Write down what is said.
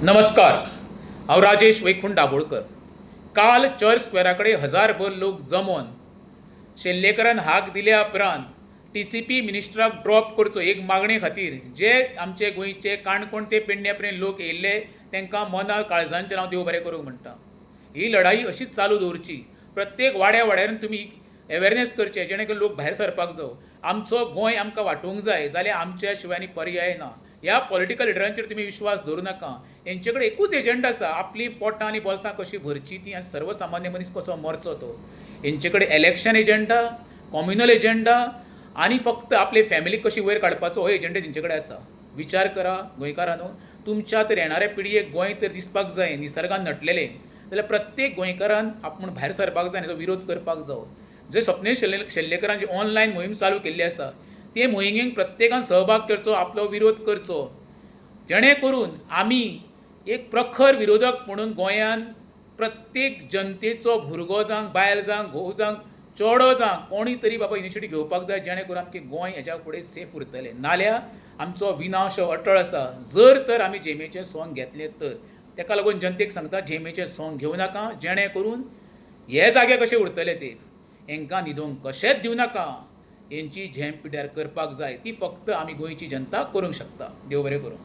नमस्कार. हांव राजेश वैकुंठ दाबोळकर. काल चर्च स्क्वेराकडे हजारभर लोक जमोन शेल्लेकरान हाक दिल्या उपरांत TCP मिनिस्टराक ड्रॉप करचो एक मागणे खातीर जे आमचे गोंयचे काणकोण ते पेडण्या पर्यंत लोक येयल्ले तांकां मना काळजांचें हांव देव बरें करूं म्हणटा. ही लढाई अशीच चालू दवरची. प्रत्येक वाड्यान तुमी अवेरनेस करचे जेणे करून लोक भायर सरपाक जावं. आमचो गोंय आमकां वांटूंक जाय जाल्यार आमच्या शिवाय पर्याय ना. ह्या पॉलिटिकल लिडरांचेर तुमी विश्वास दवरूं नाका. हेंचे कडेन एकूच एजेंडा आसा, आपली पोटां आनी बोल्सां कशीं भरची ती आनी सर्वसामान्य मनीस कसो मरचो तो. हेंचे कडेन इलेक्शन एजेंडा, कॉम्युनल एजेंडा आनी फक्त आपले फॅमिलीक कशी वयर काडपाचो हो एजेंडा तेंचे कडेन आसा. विचार करा गोंयकारांनो, तुमच्या तर येणाऱ्या पिळयेक गोंय तर दिसपाक जाय निसर्गान नटलेलें, जाल्यार प्रत्येक गोंयकारान आपूण भायर सरपाक जाय आनी हेचो विरोध करपाक जावो. जंय स्वप्नील शेल्लेकरान जी ऑनलायन मोहीम चालू केल्ली आसा ते मोहिमेक प्रत्येकान सहभाग करचो, आपलो विरोध करचो, जेणे करून आमी एक प्रखर विरोधक म्हणून गोंयांत प्रत्येक जनतेचो भुरगो जावं बायल जावं घोव जावं चेडो जावं कोणी तरी बाबा इनिशिएटीव घेवपाक जाय जेणे करून आमचें गोंय हेच्या फुडें सेफ उरतलें. नाल्यार आमचो विनाश अटळ आसा. जर तर आमी जेमेचें सोंग घेतलें तर ताका लागून जनतेक सांगता जेमेचें सोंग घेवं नाका, जेणे करून हे जागे कशे उरतले ते हांकां न्हिदोंक कशेंच दिवं नाका. हेंची झेम पिड्ड्यार करपाक जाय ती फक्त आमी गोंयची जनता करूंक शकता. देव बरें करूं.